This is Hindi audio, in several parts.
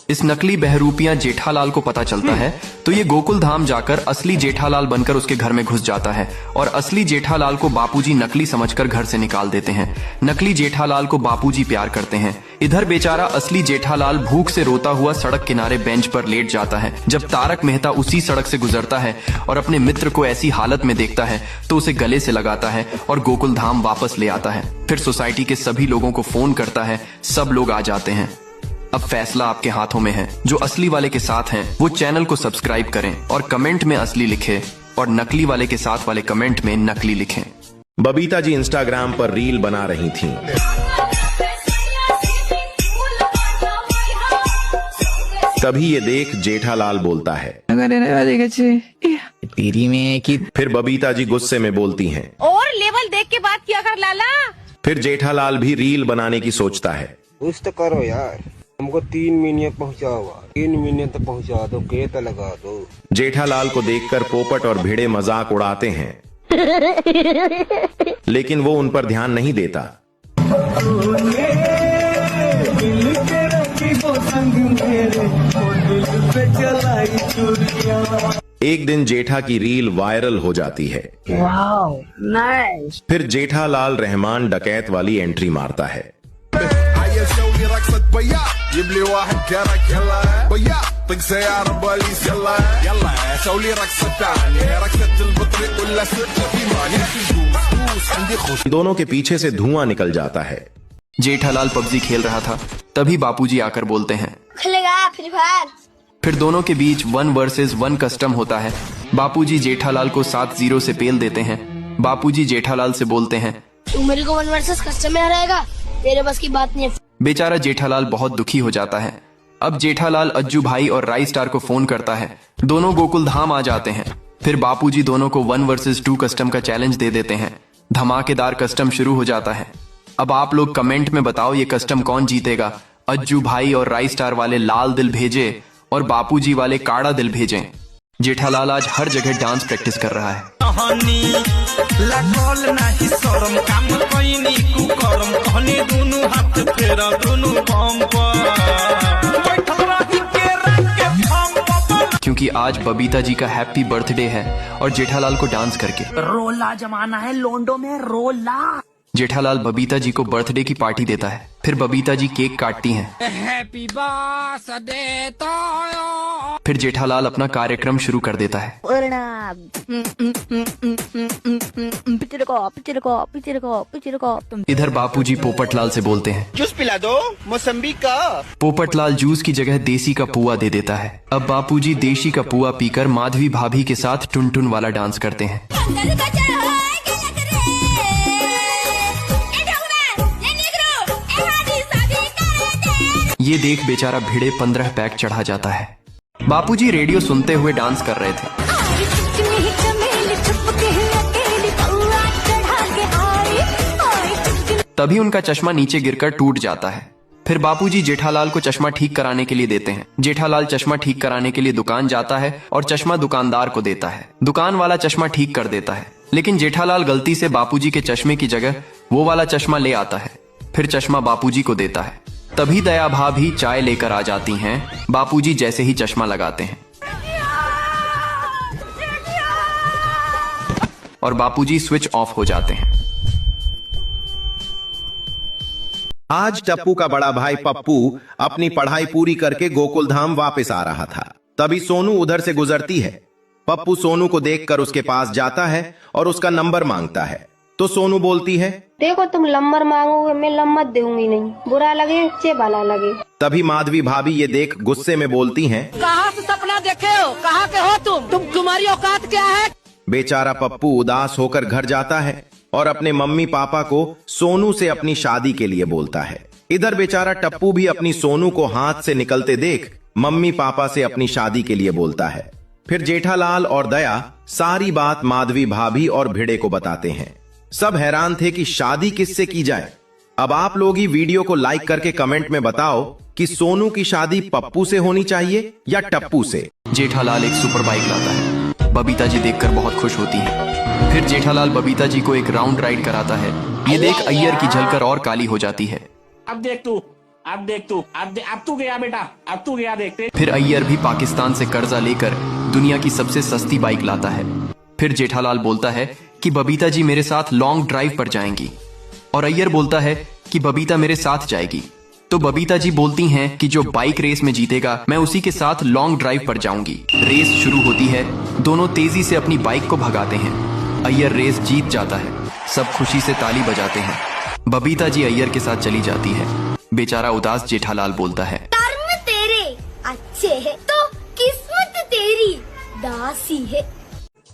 इस नकली बहरूपिया जेठालाल को पता चलता है तो ये गोकुल धाम जाकर असली जेठालाल बनकर उसके घर में घुस जाता है और असली जेठालाल को बापूजी नकली समझकर घर से निकाल देते हैं। नकली जेठालाल को बापूजी प्यार करते हैं। इधर बेचारा असली जेठालाल भूख से रोता हुआ सड़क किनारे बेंच पर लेट जाता है। जब तारक मेहता उसी सड़क से गुजरता है और अपने मित्र को ऐसी हालत में देखता है तो उसे गले से लगाता है और गोकुल धाम वापस ले आता है। फिर सोसाइटी के सभी लोगों को फोन करता है, सब लोग आ जाते हैं। अब फैसला आपके हाथों में है। जो असली वाले के साथ हैं वो चैनल को सब्सक्राइब करें और कमेंट में असली लिखें और नकली वाले के साथ वाले कमेंट में नकली लिखें। बबीता जी इंस्टाग्राम पर रील बना रही थीं। तभी ये देख जेठालाल बोलता है, तेरी में कि फिर बबीता जी गुस्से में बोलती हैं, और लेवल देख के बात किया कर लाला। फिर जेठालाल भी रील बनाने की सोचता है। कुछ तो करो यार, हमको 3 मिनट पहुँचाओ, 3 मिनट तक पहुँचा दो, केत लगा दो। जेठालाल को देखकर पोपट और भिड़े मजाक उड़ाते हैं, लेकिन वो उन पर ध्यान नहीं देता। एक दिन जेठा की रील वायरल हो जाती है। Wow, nice. फिर जेठालाल रहमान डकैत वाली एंट्री मारता है। दोनों के पीछे से धुआं निकल जाता है। जेठालाल पबजी खेल रहा था, तभी बापूजी आकर बोलते हैं, खेलेगा फ्री फायर। फिर दोनों के बीच 1 वर्सेस 1 कस्टम होता है। बापूजी जेठालाल को 7-0 से पेल देते हैं। बापूजी जेठालाल से बोलते हैं, तू मेरे को 1 वर्सेस कस्टम में हराएगा, तेरे बस की बात नहीं है। बेचारा जेठालाल बहुत दुखी हो जाता है। अब जेठालाल अज्जू भाई और राई स्टार को फोन करता है। दोनों गोकुल धाम आ जाते हैं। फिर बापूजी दोनों को 1 वर्सेस 2 कस्टम का चैलेंज दे देते हैं। धमाकेदार कस्टम शुरू हो जाता है। अब आप लोग कमेंट में बताओ ये कस्टम कौन जीतेगा। अज्जू भाई और राई स्टार वाले लाल दिल भेजे और बापूजी वाले काड़ा दिल भेजें। जेठालाल आज हर जगह डांस प्रैक्टिस कर रहा है। क्योंकि आज बबीता जी का हैप्पी बर्थडे है और जेठालाल को डांस करके रोला जमाना है लोंडो में, रोला। जेठालाल बबीता जी को बर्थडे की पार्टी देता है। फिर बबीता जी केक काटती हैं। हैप्पी बर्थडे तो। फिर जेठालाल अपना कार्यक्रम शुरू कर देता है। इधर बापूजी पोपटलाल से बोलते हैं, जूस पिला दो मौसम्बी का। पोपटलाल जूस की जगह देसी का पुआ दे देता है। अब बापूजी देसी का पुआ पीकर माधवी भाभी के साथ टुनटुन वाला डांस करते हैं। ये देख बेचारा भिड़े 15 पैक चढ़ा जाता है। बापूजी रेडियो सुनते हुए डांस कर रहे थे। तभी उनका चश्मा नीचे गिरकर टूट जाता है। फिर बापूजी जेठालाल को चश्मा ठीक कराने के लिए देते हैं। जेठालाल चश्मा ठीक कराने के लिए दुकान जाता है और चश्मा दुकानदार को देता है। दुकान वाला चश्मा ठीक कर देता है, लेकिन जेठालाल गलती से बापूजी के चश्मे की जगह वो वाला चश्मा ले आता है। फिर चश्मा बापूजी को देता है। तभी दया भाभी चाय लेकर आ जाती हैं। बापूजी जैसे ही चश्मा लगाते हैं और बापूजी स्विच ऑफ हो जाते हैं। आज टप्पू का बड़ा भाई पप्पू अपनी पढ़ाई पूरी करके गोकुल धाम वापस आ रहा था। तभी सोनू उधर से गुजरती है। पप्पू सोनू को देखकर उसके पास जाता है और उसका नंबर मांगता है। तो सोनू बोलती है, देखो तुम नंबर मांगोगे, मैं नंबर दूंगी नहीं, बुरा लगे चे भला लगे। तभी माधवी भाभी ये देख गुस्से में बोलती हैं, कहाँ से सपना देखे हो, कहाँ के हो तुम तुम्हारी औकात क्या है। बेचारा पप्पू उदास होकर घर जाता है और अपने मम्मी पापा को सोनू से अपनी शादी के लिए बोलता है। इधर बेचारा टप्पू भी अपनी सोनू को हाथ से निकलते देख मम्मी पापा से अपनी शादी के लिए बोलता है। फिर जेठालाल और दया सारी बात माधवी भाभी और भिड़े को बताते हैं। सब हैरान थे कि शादी किससे की जाए। अब आप लोग ही वीडियो को लाइक करके कमेंट में बताओ कि सोनू की शादी पप्पू से होनी चाहिए या टप्पू से। जेठालाल एक सुपर बाइक लाता है। बबीता जी देखकर बहुत खुश होती हैं। फिर जेठालाल बबीता जी को एक राउंड राइड कराता है। ये देख अय्यर की झलकर और काली हो जाती है। अब देख तू, अब देख तू, अब तू गया बेटा, अब तू गया, देखते। फिर अय्यर भी पाकिस्तान से कर्जा लेकर दुनिया की सबसे सस्ती बाइक लाता है। फिर जेठालाल बोलता है कि बबीता जी मेरे साथ लॉन्ग ड्राइव पर जाएंगी, और अय्यर बोलता है कि बबीता मेरे साथ जाएगी। तो बबीता जी बोलती हैं कि जो बाइक रेस में जीतेगा मैं उसी के साथ लॉन्ग ड्राइव पर जाऊंगी। रेस शुरू होती है, दोनों तेजी से अपनी बाइक को भगाते हैं। अय्यर रेस जीत जाता है, सब खुशी से ताली बजाते हैं। बबीता जी अय्यर के साथ चली जाती है। बेचारा उदास जेठालाल बोलता है, कर्म तेरे अच्छे है तो किस्मत तेरी दासी है।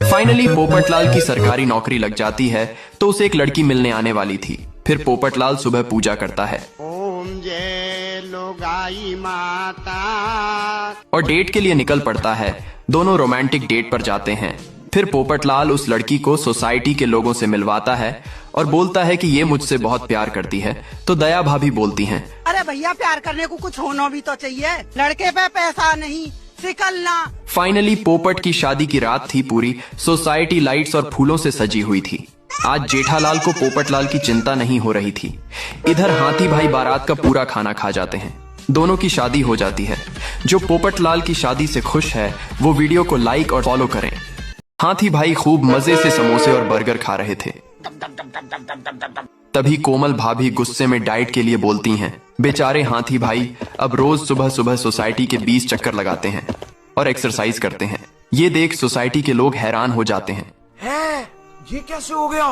फाइनली पोपटलाल की सरकारी नौकरी लग जाती है तो उसे एक लड़की मिलने आने वाली थी। फिर पोपटलाल सुबह पूजा करता है ओम जय लोगाई माता और डेट के लिए निकल पड़ता है। दोनों रोमांटिक डेट पर जाते हैं। फिर पोपटलाल उस लड़की को सोसाइटी के लोगों से मिलवाता है और बोलता है कि ये मुझसे बहुत प्यार करती है। तो दया भाभी बोलती हैं, अरे भैया प्यार करने को कुछ होना भी तो चाहिए, लड़के पे पैसा नहीं सिकलना। फाइनली पोपट की शादी की रात थी। पूरी सोसाइटी लाइट्स और फूलों से सजी हुई थी। आज जेठालाल को पोपटलाल की चिंता नहीं हो रही थी। इधर हाथी भाई बारात का पूरा खाना खा जाते हैं। दोनों की शादी हो जाती है। जो पोपटलाल की शादी से खुश है वो वीडियो को लाइक और फॉलो करें। हाथी भाई खूब मजे से समोसे और बर्गर खा रहे थे। तभी कोमल भाभी गुस्से में डाइट के लिए बोलती हैं। बेचारे हाथी भाई अब रोज सुबह सुबह सोसाइटी के 20 चक्कर लगाते हैं और एक्सरसाइज करते हैं। ये देख सोसाइटी के लोग हैरान हो जाते हैं। ये कैसे हो गया?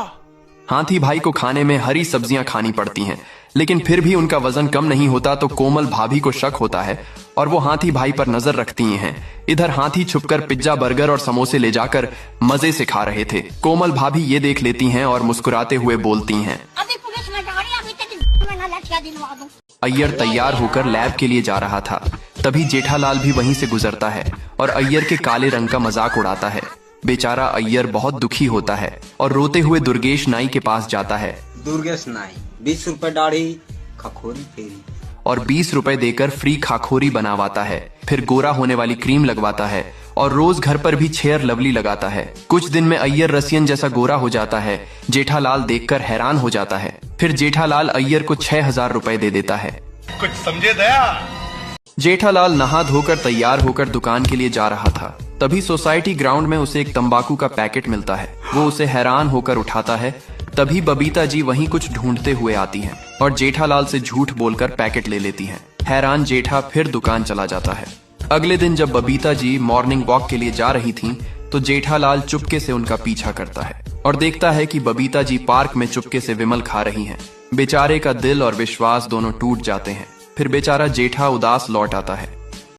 हाथी भाई को खाने में हरी सब्जियां खानी पड़ती हैं, लेकिन फिर भी उनका वजन कम नहीं होता। तो कोमल भाभी को शक होता है और वो हाथी भाई पर नजर रखती हैं। इधर हाथी छुपकर पिज्जा बर्गर और समोसे ले जाकर मजे से खा रहे थे। कोमल भाभी ये देख लेती हैं और मुस्कुराते हुए बोलती हैं, अभी पुलिस में जा रही, अभी तक मैं ना लटका दिलवा दूं। अय्यर तैयार होकर लैब के लिए जा रहा था। तभी जेठालाल भी वहीं से गुजरता है और अय्यर के काले रंग का मजाक उड़ाता है। बेचारा अय्यर बहुत दुखी होता है और रोते हुए दुर्गेश नाई के पास जाता है। दुर्गेश नाई 20 रुपए दाढ़ी खखोरी फेरी और 20 रुपए देकर फ्री खाखोरी बनवाता है। फिर गोरा होने वाली क्रीम लगवाता है और रोज घर पर भी फेयर लवली लगाता है। कुछ दिन में अय्यर रसियन जैसा गोरा हो जाता है। जेठालाल देखकर हैरान हो जाता है। फिर जेठालाल अय्यर को 6000 रुपए दे देता है। कुछ समझे दया। जेठालाल नहा धोकर तैयार होकर दुकान के लिए जा रहा था। तभी सोसाइटी ग्राउंड में उसे एक तंबाकू का पैकेट मिलता है। वो उसे हैरान होकर उठाता है। तभी बबीता जी वहीं कुछ ढूंढते हुए आती हैं और जेठालाल से झूठ बोलकर पैकेट ले लेती हैं। हैरान जेठा फिर दुकान चला जाता है। अगले दिन जब बबीता जी मॉर्निंग वॉक के लिए जा रही थीं, तो जेठालाल चुपके से उनका पीछा करता है और देखता है कि बबीता जी पार्क में चुपके से विमल खा रही हैं। बेचारे का दिल और विश्वास दोनों टूट जाते हैं। फिर बेचारा जेठा उदास लौट आता है।